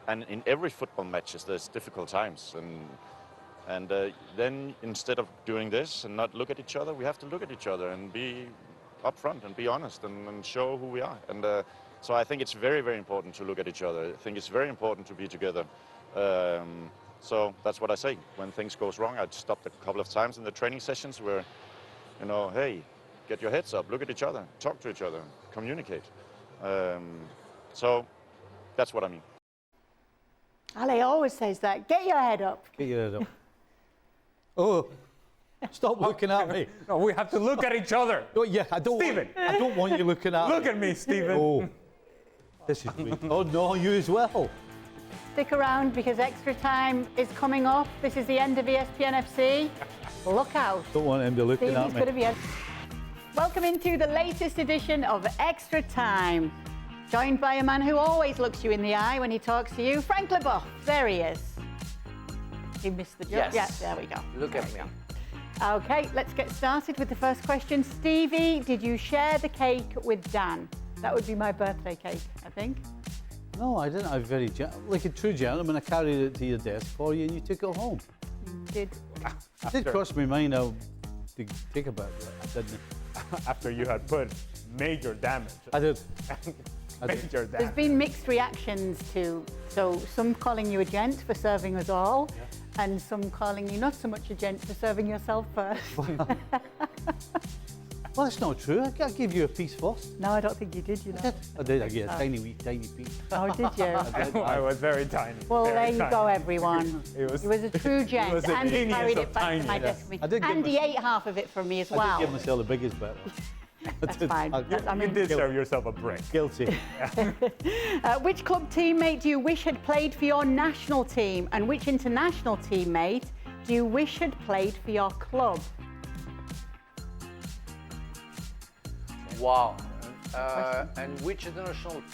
and in every football matches there's difficult times, and then instead of doing this and not look at each other, we have to look at each other and be upfront and be honest and show who we are. And so I think it's very, very important to look at each other. I think it's very important to be together. So that's what I say. When things goes wrong, I'd stopped a couple of times in the training sessions where, hey, get your heads up, look at each other, talk to each other, communicate. So that's what I mean.
Ale always says that. Get your head up.
Get your head up. Oh, stop looking at me.
No, we have to look at each other.
Oh, yeah, I don't want you looking at me.
Look at me, Stephen.
Oh, this is me. Oh, no, you as well.
Stick around because extra time is coming up. This is the end of ESPN FC. Look out.
Don't want him to looking
Stevie's
at me.
going to be Welcome into the latest edition of Extra Time. Joined by a man who always looks you in the eye when he talks to you, Frank Leboeuf. There he is. You missed the joke.
Yes.
Yes, there we go.
Look at me.
Okay, let's get started with the first question. Stevie, did you share the cake with Dan? That would be my birthday cake, I think.
No, I didn't. I'm very like a true gentleman. I carried it to your desk for you, and you took it home.
Did.
It did cross my mind to think about it, didn't it?
After you had put major damage.
I did.
Major damage.
There's been mixed reactions to, so some calling you a gent for serving us all, and some calling you not so much a gent for serving yourself first.
Well, that's not true. I gave you a piece first.
No, I don't think you did, you know.
I did. I gave a tiny piece.
Oh, did you?
I was very tiny.
Well,
very
there you
tiny.
go, everyone.
It was
a true gent,
was the
and he
teeniest
carried
of
it back to my
tiny.
desk.
I did give
And he
myself-
ate half of it from me as
I
well.
did give myself the biggest bit.
That's fine.
You did serve yourself a break.
Guilty.
Which club teammate do you wish had played for your national team? And which international teammate do you wish had played for your club?
Wow. And which international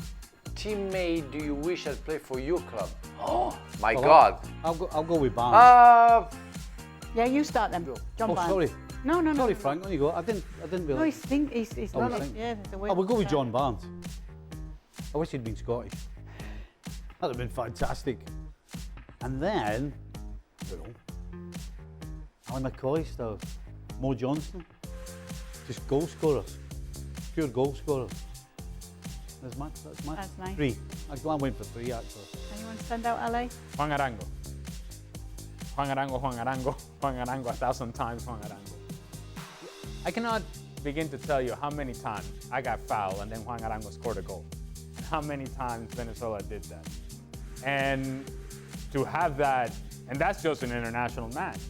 teammate do you wish had played for your club? Oh my God.
I'll go with Barnes.
Yeah, you start then, John Barnes.
Sorry.
No.
Sorry, Frank, on you go. I didn't
No,
realise.
he's
Oh,
not.
think.
Yeah, the way.
Oh, we'll go with John Barnes. I wish he'd been Scottish. That'd have been fantastic. And then, Ali McCoy style, Mo Johnston, just goal scorers, pure goal scorers. That's my
That's nice.
3. I went for 3 actually.
Anyone stand out, LA?
Juan Arango. Juan Arango, 1,000 times Juan Arango. I cannot begin to tell you how many times I got fouled and then Juan Arango scored a goal. And how many times Venezuela did that. And to have that, and that's just an international match.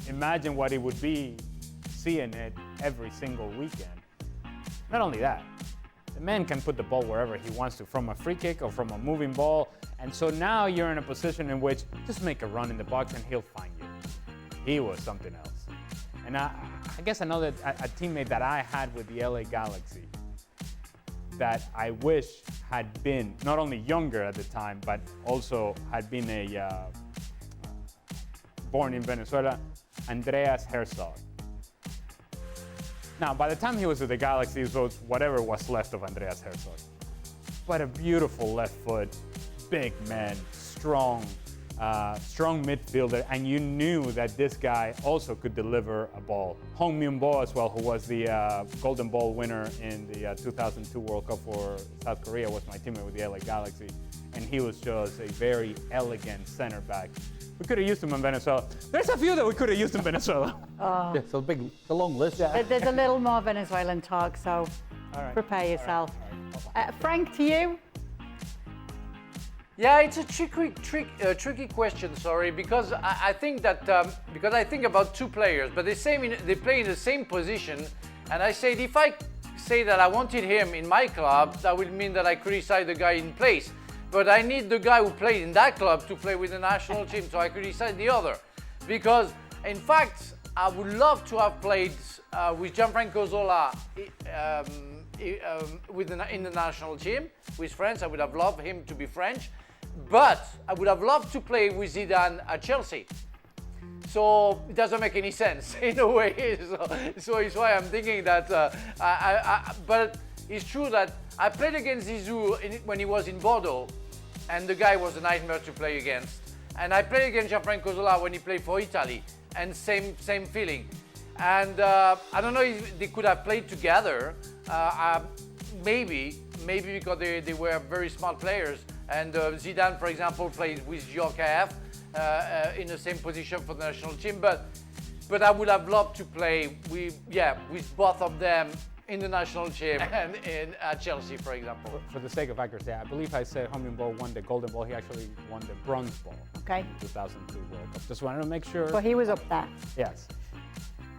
Imagine what it would be seeing it every single weekend. Not only that, the man can put the ball wherever he wants to, from a free kick or from a moving ball. And so now you're in a position in which just make a run in the box and he'll find you. He was something else. And I guess another a teammate that I had with the LA Galaxy that I wish had been not only younger at the time, but also had been born in Venezuela, Andreas Herzog. Now, by the time he was with the Galaxy, it was whatever was left of Andreas Herzog. But a beautiful left foot, big man, strong midfielder, and you knew that this guy also could deliver a ball. Hong Myung-bo as well, who was the Golden Ball winner in the 2002 World Cup for South Korea, was my teammate with the LA Galaxy, and he was just a very elegant center back. We could have used him in Venezuela. There's a few that we could have used in Venezuela.
Oh.
Yeah, it's a long list.
Yeah. There's a little more Venezuelan talk, so prepare yourself. Frank, to you?
Yeah, it's a tricky question, sorry, because I think that because I think about two players, but they play in the same position, and I said if I say that I wanted him in my club, that would mean that I criticize the guy in place. But I need the guy who played in that club to play with the national team, so I criticize the other. Because, in fact, I would love to have played with Gianfranco Zola in the national team with France. I would have loved him to be French. But I would have loved to play with Zidane at Chelsea. So it doesn't make any sense in a way. So it's why I'm thinking that, but it's true that I played against Zizou when he was in Bordeaux, and the guy was a nightmare to play against. And I played against Gianfranco Zola when he played for Italy, and same feeling. And I don't know if they could have played together, maybe because they were very smart players. And Zidane, for example, played with Djorkaeff in the same position for the national team. But I would have loved to play with both of them in the national team and at Chelsea, for example.
For the sake of accuracy, I believe I said Hong Myung-bo won the golden ball. He actually won the bronze ball.
Okay.
In 2002 World Cup. Just wanted to make sure.
Well, he was up there.
Yes.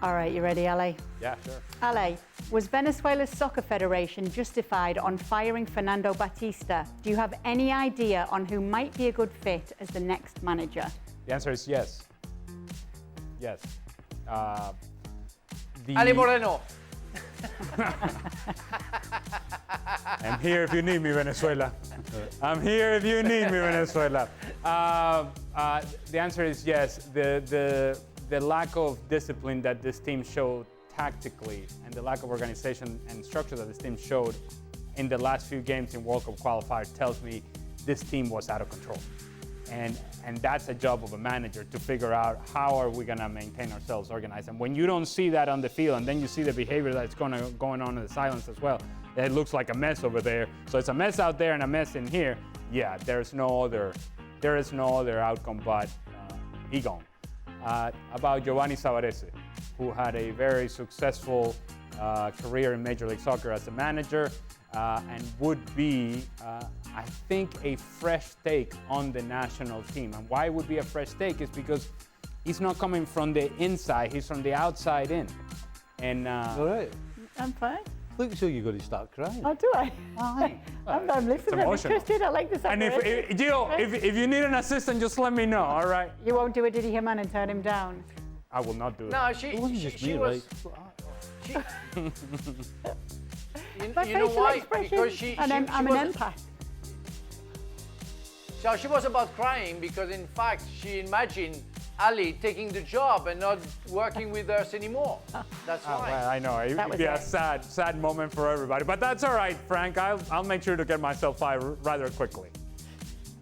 All right, you ready, LA?
Yeah, sure.
LA, was Venezuela's soccer federation justified on firing Fernando Batista? Do you have any idea on who might be a good fit as the next manager?
The answer is yes. Yes.
Ali Moreno.
I'm here if you need me, Venezuela. I'm here if you need me, Venezuela. The answer is yes. The lack of discipline that this team showed tactically and the lack of organization and structure that this team showed in the last few games in World Cup qualifier tells me this team was out of control. And that's a job of a manager to figure out how are we going to maintain ourselves organized. And when you don't see that on the field and then you see the behavior that's going on in the silence as well, it looks like a mess over there. So it's a mess out there and a mess in here. Yeah, there is no other outcome but he gone. About Giovanni Savarese, who had a very successful career in Major League Soccer as a manager and would be, I think, a fresh take on the national team. And why it would be a fresh take is because he's not coming from the inside, he's from the outside in. And
all right.
I'm fine.
Look, so you're going to start crying.
Oh, do I? I'm listening. I'm interested. I like this.
And if you need an assistant, just let me know, all right?
You won't do a Didi Hjulmand and turn him down?
I will not do it.
No, she was... You know why? Because
I'm an empath.
So she was about crying because, in fact, she imagined Ali taking the job and not working with us anymore. That's why.
Well, I know, it would be a sad moment for everybody. But that's all right, Frank. I'll make sure to get myself fired rather quickly.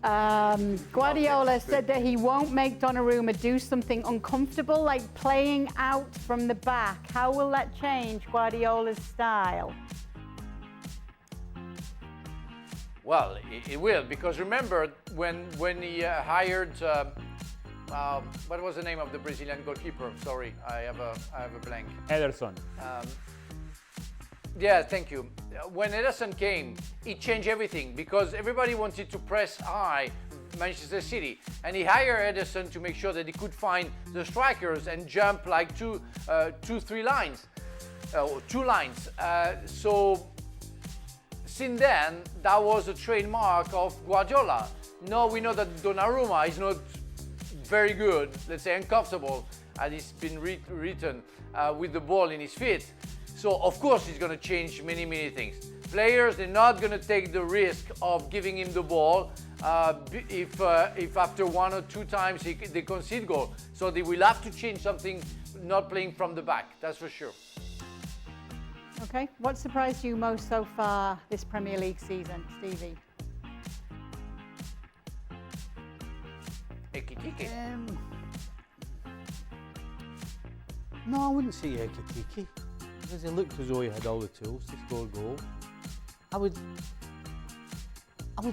Guardiola said that he won't make Donnarumma do something uncomfortable like playing out from the back. How will that change Guardiola's style?
Well, it will, because remember when he hired what was the name of the Brazilian goalkeeper? Sorry, I have a blank.
Ederson.
Yeah, thank you. When Ederson came, he changed everything because everybody wanted to press high Manchester City, and he hired Ederson to make sure that he could find the strikers and jump like two, 3 lines, 2 lines. So since then, that was a trademark of Guardiola. Now we know that Donnarumma is not very good, let's say uncomfortable, as he's been written with the ball in his feet. So of course he's going to change many things. Players, they're not going to take the risk of giving him the ball if after 1 or 2 times they concede goal. So they will have to change something, not playing from the back, that's for sure.
Okay, what surprised you most so far this Premier League season, Stevie?
No, I wouldn't say Ekitike, because he looked as though he had all the tools to score a goal. I would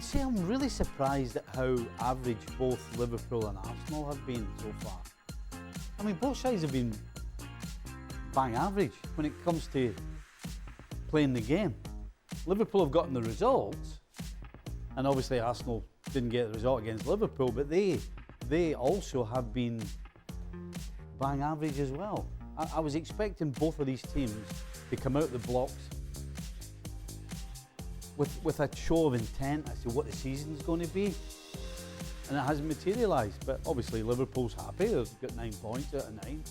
say I'm really surprised at how average both Liverpool and Arsenal have been so far. I mean, both sides have been bang average when it comes to playing the game. Liverpool have gotten the results, and obviously Arsenal didn't get the result against Liverpool, but they also have been bang average as well. I was expecting both of these teams to come out the blocks with a show of intent as to what the season's going to be, and it hasn't materialised. But obviously Liverpool's happy, they've got 9 points out of 9.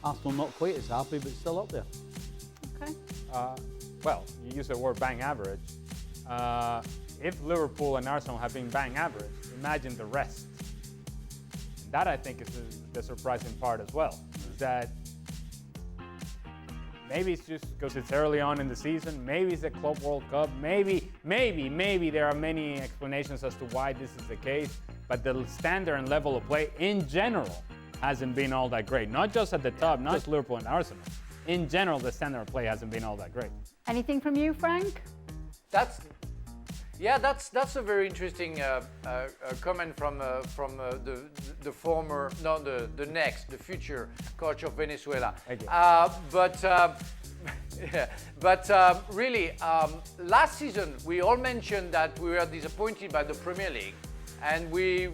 Arsenal not quite as happy, but still up there.
Okay.
Well, you use the word bang average. If Liverpool and Arsenal have been bang average, imagine the rest. That, I think, is the surprising part as well, is that maybe it's just because it's early on in the season, maybe it's the Club World Cup, maybe there are many explanations as to why this is the case, but the standard and level of play in general hasn't been all that great. Not just at the top, not just Liverpool and Arsenal. In general, the standard of play hasn't been all that great.
Anything from you, Frank?
That's a very interesting comment from the former, no, the future coach of Venezuela. Really, last season we all mentioned that we were disappointed by the Premier League, and we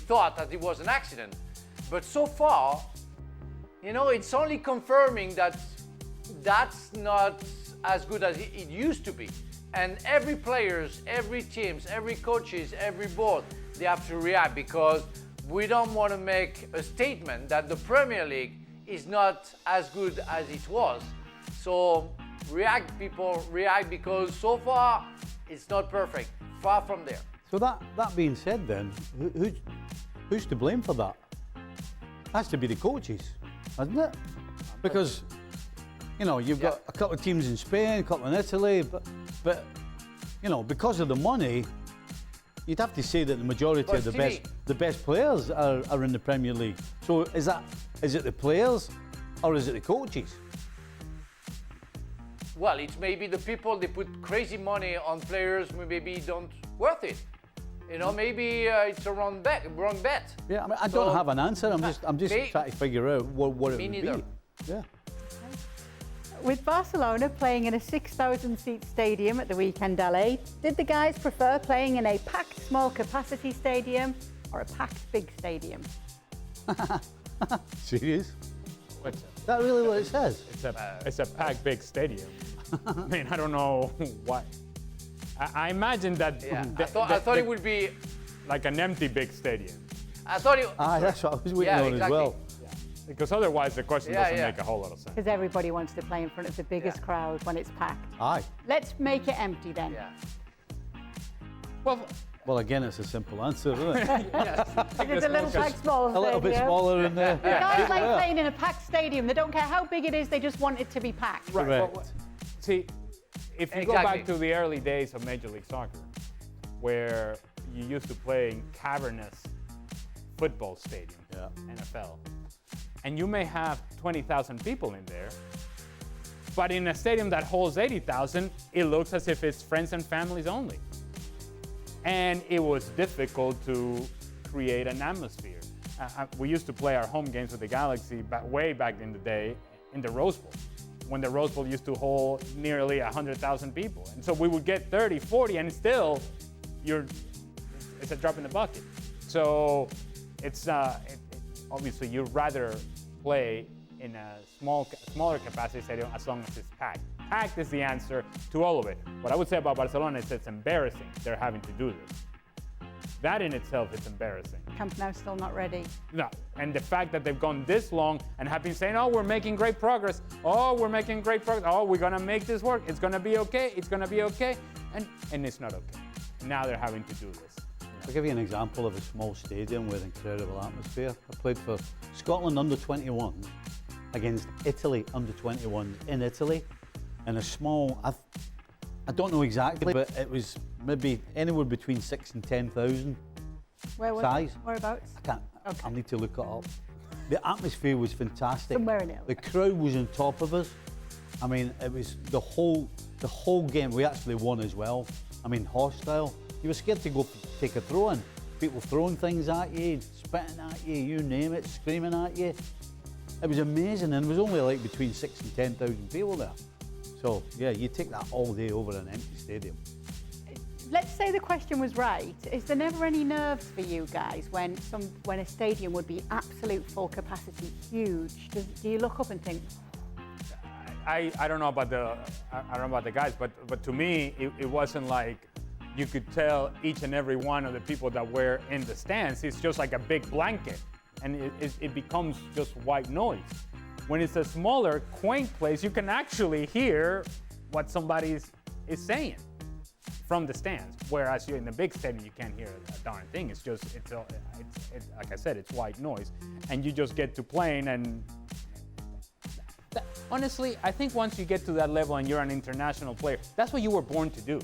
thought that it was an accident. But so far, you know, it's only confirming that that's not as good as it used to be. And every players, every teams, every coaches, every board, they have to react, because we don't want to make a statement that the Premier League is not as good as it was. So react, people, react, because so far it's not perfect, far from there.
So that being said then, who's to blame for that? Has to be the coaches, hasn't it? Because, you know, you've got a couple of teams in Spain, a couple in Italy, but you know, because of the money, you'd have to say that the majority of the best players are in the Premier League. So is it the players or is it the coaches?
Well, it's maybe the people, they put crazy money on players who maybe don't worth it. You know, maybe it's a wrong bet.
Yeah, I mean, I don't have an answer. I'm just trying to figure out what it would
neither.
be. Yeah.
With Barcelona playing in a 6,000-seat stadium at the weekend, LA, did the guys prefer playing in a packed small capacity stadium or a packed big stadium?
Serious?
What's
Is that really what it says?
It's a packed big stadium. I mean, I don't know why. I imagine that.
Yeah, I thought it would be
like an empty big stadium.
I thought it.
That's what I was waiting on as well.
Because otherwise the question doesn't make a whole lot of sense.
Because everybody wants to play in front of the biggest crowd when it's packed.
Aye.
Let's make it empty then.
Yeah.
Well,
Well, again, it's a simple answer, isn't it?
It's a little packed small
A little bit smaller in there.
Guys like playing in a packed stadium. They don't care how big it is. They just want it to be packed.
Right.
Correct.
Well, see, if you go
Exactly.
back to the early days of Major League Soccer, where you used to play in cavernous football stadium, NFL, and you may have 20,000 people in there, but in a stadium that holds 80,000, it looks as if it's friends and families only. And it was difficult to create an atmosphere. We used to play our home games with the Galaxy way back in the day in the Rose Bowl, when the Rose Bowl used to hold nearly 100,000 people. And so we would get 30, 40, and still, it's a drop in the bucket. So it's obviously you'd rather play in a smaller capacity stadium as long as it's packed. Packed is the answer to all of it. What I would say about Barcelona is it's embarrassing they're having to do this. That in itself is embarrassing.
Camp Nou still not ready.
No, and the fact that they've gone this long and have been saying, oh, we're making great progress. Oh, we're making great progress. Oh, we're gonna make this work. It's gonna be okay. It's gonna be okay. And it's not okay. Now they're having to do this.
I'll give you an example of a small stadium with incredible atmosphere. I played for Scotland under-21 against Italy under-21 in Italy, in a small, I don't know exactly, but it was maybe anywhere between 6,000 and 10,000 size.
Whereabouts?
I can't,
Okay.
I'll need to look it up. The atmosphere was fantastic.
Somewhere in Italy.
The crowd was on top of us. I mean, it was the whole game. We actually won as well. I mean, hostile. You were scared to go take a throw in. People throwing things at you, spitting at you, you name it, screaming at you. It was amazing, and it was only like between 6,000 and 10,000 people there. So yeah, you take that all day over an empty stadium.
Let's say the question was right. Is there never any nerves for you guys when a stadium would be absolute full capacity, huge? Do you look up and think?
I don't know about the guys, but to me it wasn't like you could tell each and every one of the people that were in the stands. It's just like a big blanket, and it becomes just white noise. When it's a smaller, quaint place, you can actually hear what somebody is saying from the stands. Whereas you're in the big stadium, you can't hear a darn thing. It's like I said, it's white noise, and you just get to playing. And honestly, I think once you get to that level and you're an international player, that's what you were born to do.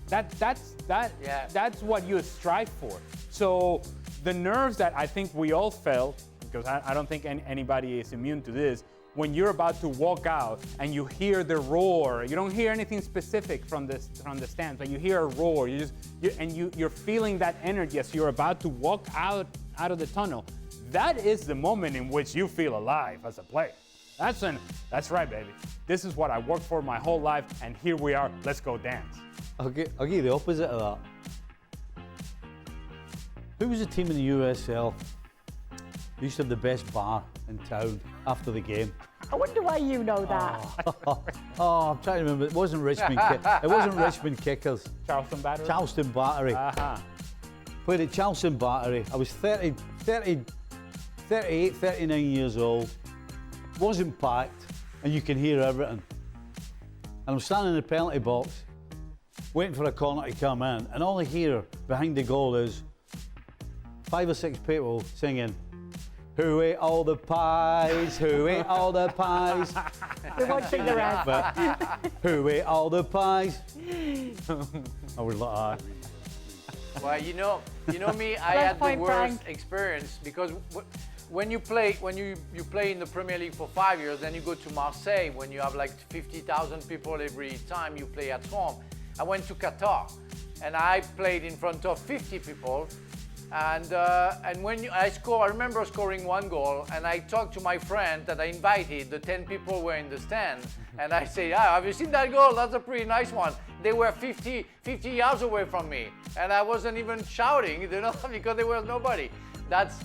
That's what you strive for. So the nerves that I think we all felt, because I don't think anybody is immune to this, when you're about to walk out and you hear the roar, you don't hear anything specific from the stands, but you hear a roar, you're feeling that energy as you're about to walk out of the tunnel. That is the moment in which you feel alive as a player. That's right, baby. This is what I worked for my whole life, and here we are. Let's go dance.
I'll give you the opposite of that. Who was the team in the USL who used to have the best bar in town after the game?
I wonder why you know that.
I'm trying to remember. It wasn't Richmond. It wasn't Richmond Kickers.
Charleston Battery?
Charleston Battery. Played at Charleston Battery. I was 38, 39 years old. Wasn't packed, and you can hear everything. And I'm standing in the penalty box, waiting for a corner to come in, and all I hear behind the goal is 5 or 6 people singing, "Who ate all the pies? Who ate all the pies?"
We won't sing the rest.
But, who ate all the pies? I was like, ah.
Well, you know me, I had the worst experience because when you play in the Premier League for 5 years, then you go to Marseille when you have like 50,000 people every time you play at home. I went to Qatar and I played in front of 50 people. And when I remember scoring 1 goal, and I talked to my friend that I invited. The 10 people were in the stand, and I said, have you seen that goal? That's a pretty nice one. They were 50 yards away from me, and I wasn't even shouting, because there was nobody. That's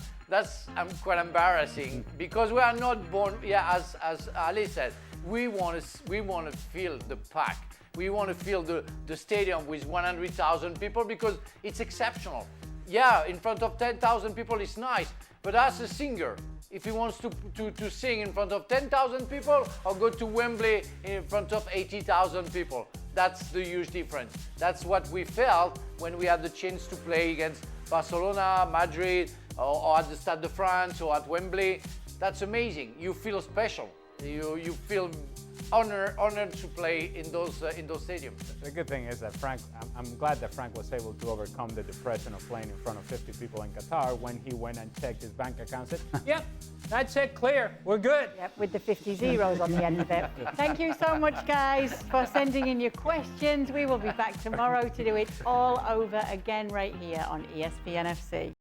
quite embarrassing because we are not born. Yeah, as Ali said, we want to feel the pack. We want to feel the stadium with 100,000 people because it's exceptional. Yeah, in front of 10,000 people is nice, but as a singer, if he wants to sing in front of 10,000 people or go to Wembley in front of 80,000 people, That's the huge difference. That's what we felt when we had the chance to play against Barcelona, Madrid, or at the Stade de France, or at Wembley. That's amazing. You feel special. You feel honored to play in those stadiums.
The good thing is that I'm glad that Frank was able to overcome the depression of playing in front of 50 people in Qatar when he went and checked his bank account and said, yep, that check clear, we're good.
Yep, with the 50 zeros on the end of it. Thank you so much, guys, for sending in your questions. We will be back tomorrow to do it all over again right here on ESPN FC.